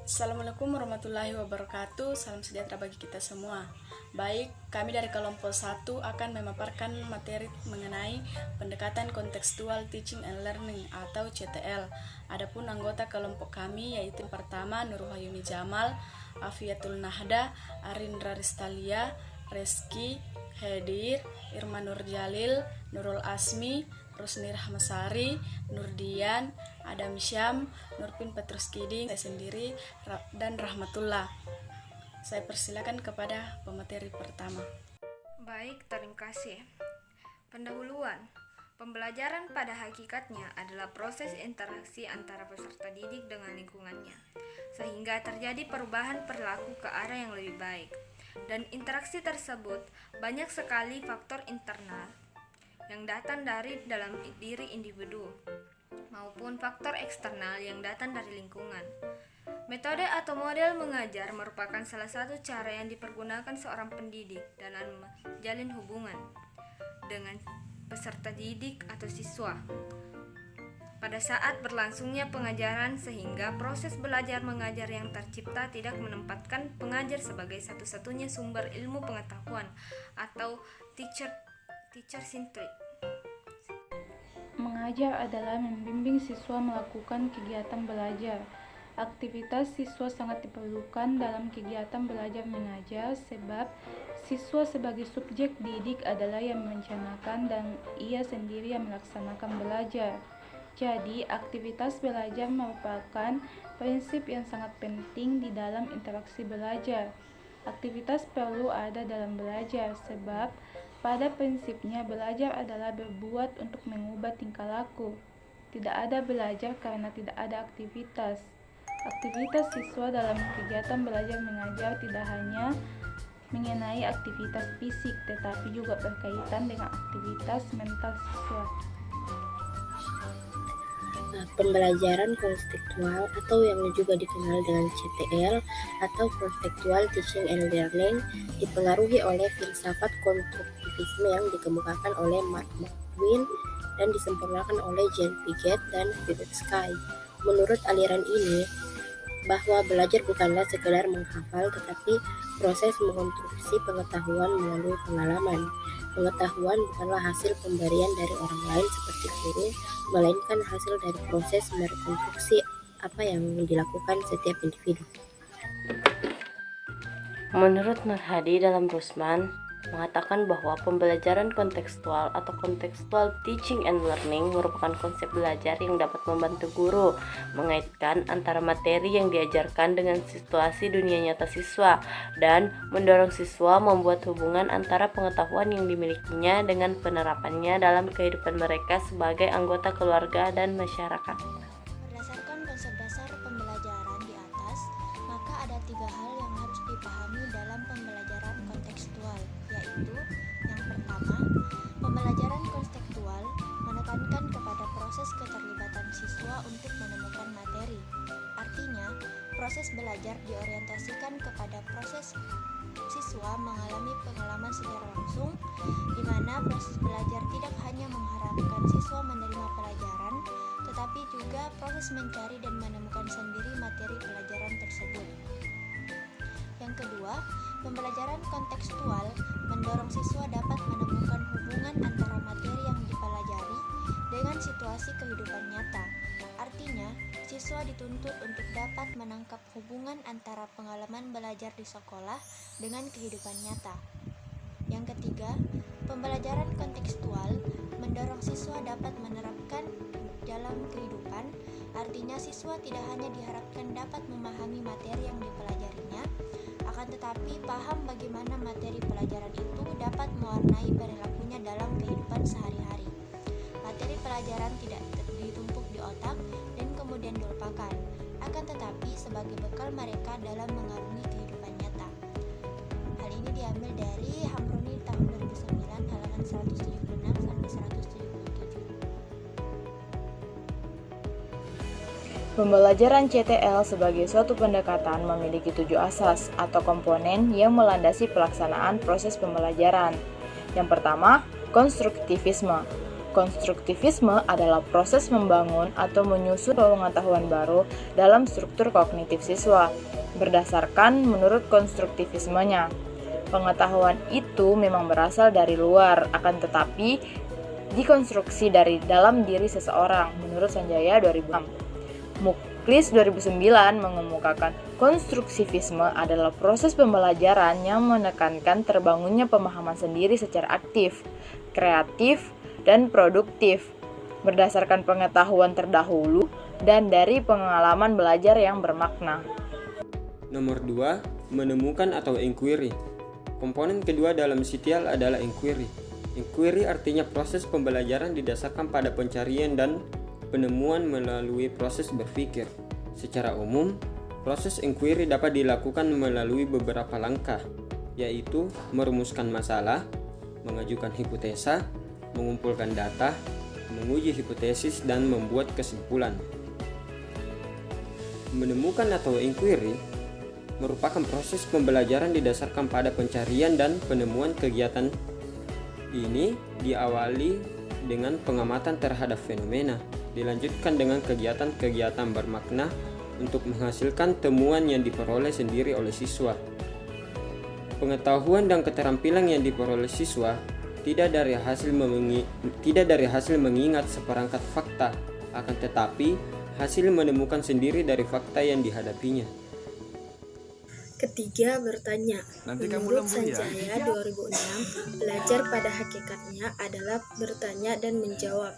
Assalamualaikum warahmatullahi wabarakatuh. Salam sejahtera bagi kita semua. Baik, kami dari kelompok 1 akan memaparkan materi mengenai pendekatan kontekstual teaching and learning atau CTL. Adapun anggota kelompok kami yaitu yang pertama Nurhayuni Jamal, Afiatul Nahda, Arindra Ristalia, Reski, Hedir, Irma Nurjalil, Nurul Asmi, Rusni Rahmasari, Nurdian, Adam Syam, Nurpin Petrus Kiding, saya sendiri, dan Rahmatullah. Saya persilakan kepada pemateri pertama. Baik, terima kasih. Pendahuluan. Pembelajaran pada hakikatnya adalah proses interaksi antara peserta didik dengan lingkungannya, sehingga terjadi perubahan perilaku ke arah yang lebih baik. Dan interaksi tersebut banyak sekali faktor internal yang datang dari dalam diri individu maupun faktor eksternal yang datang dari lingkungan. Metode atau model mengajar merupakan salah satu cara yang dipergunakan seorang pendidik dalam menjalin hubungan dengan peserta didik atau siswa pada saat berlangsungnya pengajaran, sehingga proses belajar mengajar yang tercipta tidak menempatkan pengajar sebagai satu-satunya sumber ilmu pengetahuan atau teacher-centric. Mengajar adalah membimbing siswa melakukan kegiatan belajar. Aktivitas siswa sangat diperlukan dalam kegiatan belajar mengajar sebab siswa sebagai subjek didik adalah yang merencanakan dan ia sendiri yang melaksanakan belajar. Jadi, aktivitas belajar merupakan prinsip yang sangat penting di dalam interaksi belajar. Aktivitas perlu ada dalam belajar sebab pada prinsipnya belajar adalah berbuat untuk mengubah tingkah laku. Tidak ada belajar karena tidak ada aktivitas. Aktivitas siswa dalam kegiatan belajar mengajar tidak hanya mengenai aktivitas fisik tetapi juga berkaitan dengan aktivitas mental siswa. Pembelajaran kontekstual atau yang juga dikenal dengan CTL atau Contextual Teaching and Learning dipengaruhi oleh filsafat konstruktivisme yang dikemukakan oleh Mark McLuhan dan disempurnakan oleh Jean Piaget dan Vygotsky. Menurut aliran ini, bahwa belajar bukanlah sekedar menghafal tetapi proses mengonstruksi pengetahuan melalui pengalaman. Pengetahuan bukanlah hasil pemberian dari orang lain seperti guru, melainkan hasil dari proses merekonstruksi apa yang dilakukan setiap individu. Menurut Nur Hadi dalam Rusman, mengatakan bahwa pembelajaran kontekstual atau contextual teaching and learning merupakan konsep belajar yang dapat membantu guru mengaitkan antara materi yang diajarkan dengan situasi dunia nyata siswa dan mendorong siswa membuat hubungan antara pengetahuan yang dimilikinya dengan penerapannya dalam kehidupan mereka sebagai anggota keluarga dan masyarakat. Berdasarkan konsep dasar pembelajaran di atas, maka ada 3 hal yang harus dipahami dalam pembelajaran kontekstual, yaitu yang pertama, pembelajaran kontekstual menekankan kepada proses keterlibatan siswa untuk menemukan materi. Artinya, proses belajar diorientasikan kepada proses siswa mengalami pengalaman secara langsung, di mana proses belajar tidak hanya mengharapkan siswa menerima pelajaran, tetapi juga proses mencari dan menemukan sendiri materi pelajaran tersebut. Yang kedua, pembelajaran kontekstual mendorong siswa dapat menemukan hubungan antara materi yang dipelajari dengan situasi kehidupan nyata. Artinya, siswa dituntut untuk dapat menangkap hubungan antara pengalaman belajar di sekolah dengan kehidupan nyata. Yang ketiga, pembelajaran kontekstual mendorong siswa dapat menerapkan dalam kehidupan. Artinya, siswa tidak hanya diharapkan dapat memahami materi yang dipelajarinya, akan tetapi paham bagaimana materi pelajaran itu dapat mewarnai perilakunya dalam kehidupan sehari-hari. Materi pelajaran tidak ditumpuk di otak dan kemudian dilupakan, akan tetapi sebagai bekal mereka dalam mengarungi kehidupan nyata. Hal ini diambil dari Hamroni tahun 2009 halaman 176 sampai 177. Pembelajaran CTL sebagai suatu pendekatan memiliki 7 asas atau komponen yang melandasi pelaksanaan proses pembelajaran. Yang pertama, konstruktivisme. Konstruktivisme adalah proses membangun atau menyusun pengetahuan baru dalam struktur kognitif siswa. Berdasarkan menurut konstruktivismenya, pengetahuan itu memang berasal dari luar, akan tetapi dikonstruksi dari dalam diri seseorang, menurut Sanjaya 2006. Muklis 2009 mengemukakan konstruktivisme adalah proses pembelajaran yang menekankan terbangunnya pemahaman sendiri secara aktif, kreatif, dan produktif, berdasarkan pengetahuan terdahulu dan dari pengalaman belajar yang bermakna. Nomor 2, menemukan atau inquiry. Komponen kedua dalam CTL adalah inquiry. Inquiry artinya proses pembelajaran didasarkan pada pencarian dan penemuan melalui proses berpikir. Secara umum, proses inquiry dapat dilakukan melalui beberapa langkah, yaitu merumuskan masalah, mengajukan hipotesa, mengumpulkan data, menguji hipotesis, dan membuat kesimpulan. Menemukan atau inquiry merupakan proses pembelajaran didasarkan pada pencarian dan penemuan kegiatan. Ini diawali dengan pengamatan terhadap fenomena, dilanjutkan dengan kegiatan-kegiatan bermakna untuk menghasilkan temuan yang diperoleh sendiri oleh siswa. Pengetahuan dan keterampilan yang diperoleh siswa tidak dari hasil mengingat seperangkat fakta, akan tetapi hasil menemukan sendiri dari fakta yang dihadapinya. Ketiga, bertanya. Menurut Sanjaya 2006, belajar pada hakikatnya adalah bertanya dan menjawab.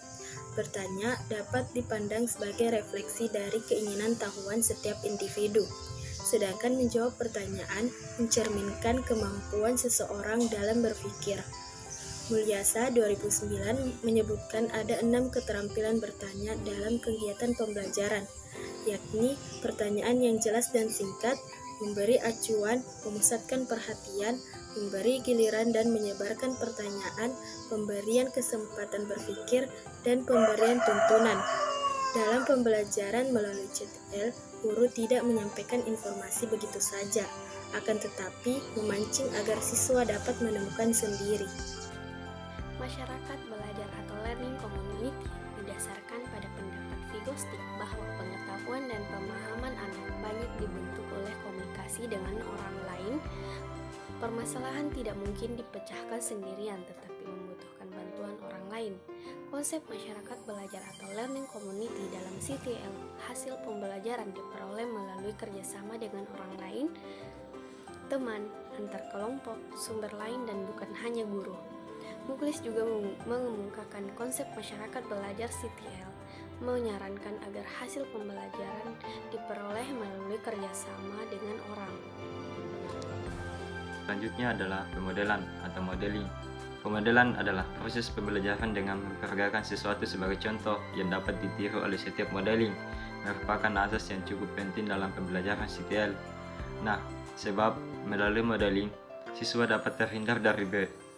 Bertanya dapat dipandang sebagai refleksi dari keinginan tahuan setiap individu. Sedangkan menjawab pertanyaan mencerminkan kemampuan seseorang dalam berpikir. Mulyasa 2009 menyebutkan ada 6 keterampilan bertanya dalam kegiatan pembelajaran, yakni pertanyaan yang jelas dan singkat, memberi acuan, memusatkan perhatian, memberi giliran dan menyebarkan pertanyaan, pemberian kesempatan berpikir, dan pemberian tuntunan. Dalam pembelajaran melalui CTL, guru tidak menyampaikan informasi begitu saja, akan tetapi memancing agar siswa dapat menemukan sendiri. Masyarakat belajar atau learning community didasarkan pada pendapat Vygotsky bahwa pengetahuan dan pemahaman anak banyak dibentuk oleh komunikasi dengan orang lain. Permasalahan tidak mungkin dipecahkan sendirian tetapi membutuhkan bantuan orang lain. Konsep masyarakat belajar atau learning community dalam CTL, hasil pembelajaran diperoleh melalui kerjasama dengan orang lain, teman, antar kelompok, sumber lain, dan bukan hanya guru. Muklis juga mengemukakan konsep masyarakat belajar CTL, menyarankan agar hasil pembelajaran diperoleh melalui kerjasama dengan orang. Selanjutnya adalah pemodelan atau modeling. Pemodelan adalah proses pembelajaran dengan memperagakan sesuatu sebagai contoh yang dapat ditiru oleh setiap modeling, merupakan asas yang cukup penting dalam pembelajaran CTL. Nah, sebab melalui modeling, siswa dapat terhindar dari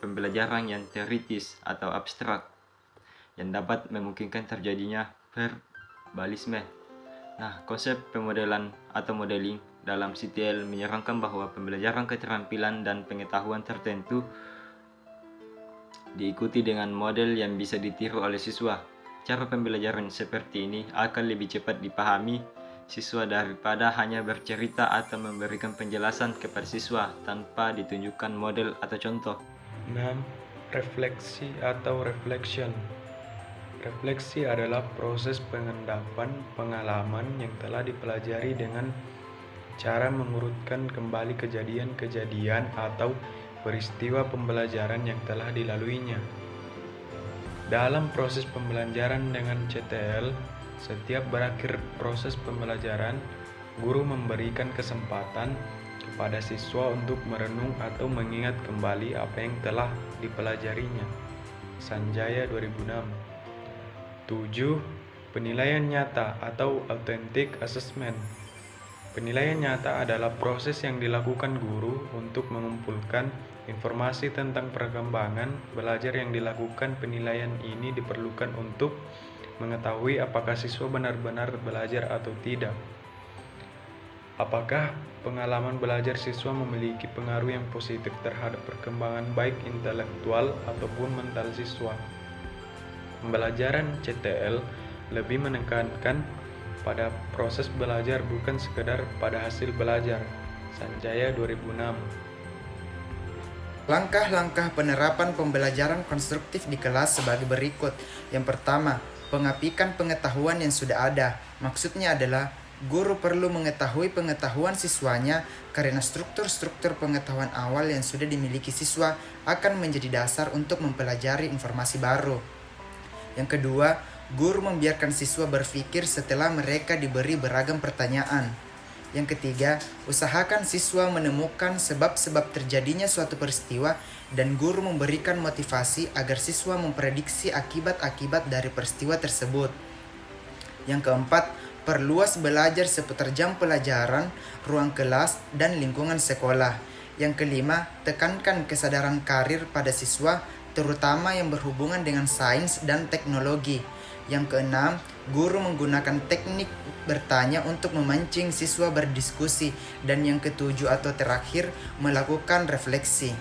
pembelajaran yang teoritis atau abstrak yang dapat memungkinkan terjadinya verbalisme. Nah, konsep pemodelan atau modeling dalam CTL menyarankan bahwa pembelajaran keterampilan dan pengetahuan tertentu diikuti dengan model yang bisa ditiru oleh siswa. Cara pembelajaran seperti ini akan lebih cepat dipahami siswa daripada hanya bercerita atau memberikan penjelasan kepada siswa tanpa ditunjukkan model atau contoh. 6. Refleksi atau reflection. Refleksi adalah proses pengendapan pengalaman yang telah dipelajari dengan cara mengurutkan kembali kejadian-kejadian atau peristiwa pembelajaran yang telah dilaluinya. Dalam proses pembelajaran dengan CTL, setiap berakhir proses pembelajaran, guru memberikan kesempatan kepada siswa untuk merenung atau mengingat kembali apa yang telah dipelajarinya. Sanjaya 2006. 7. Penilaian nyata atau authentic assessment. Penilaian nyata adalah proses yang dilakukan guru untuk mengumpulkan informasi tentang perkembangan belajar yang dilakukan. Penilaian ini diperlukan untuk mengetahui apakah siswa benar-benar belajar atau tidak. Apakah pengalaman belajar siswa memiliki pengaruh yang positif terhadap perkembangan baik intelektual ataupun mental siswa. Pembelajaran CTL lebih menekankan pada proses belajar bukan sekedar pada hasil belajar. Sanjaya 2006. Langkah-langkah penerapan pembelajaran konstruktif di kelas sebagai berikut. Yang pertama, pengapikan pengetahuan yang sudah ada. Maksudnya adalah guru perlu mengetahui pengetahuan siswanya karena struktur-struktur pengetahuan awal yang sudah dimiliki siswa akan menjadi dasar untuk mempelajari informasi baru. Yang kedua, guru membiarkan siswa berpikir setelah mereka diberi beragam pertanyaan. Yang ketiga, usahakan siswa menemukan sebab-sebab terjadinya suatu peristiwa dan guru memberikan motivasi agar siswa memprediksi akibat-akibat dari peristiwa tersebut. Yang keempat, perluas belajar seputar jam pelajaran, ruang kelas, dan lingkungan sekolah. Yang kelima, tekankan kesadaran karir pada siswa, terutama yang berhubungan dengan sains dan teknologi. Yang keenam, guru menggunakan teknik bertanya untuk memancing siswa berdiskusi. Dan yang ketujuh atau terakhir, melakukan refleksi.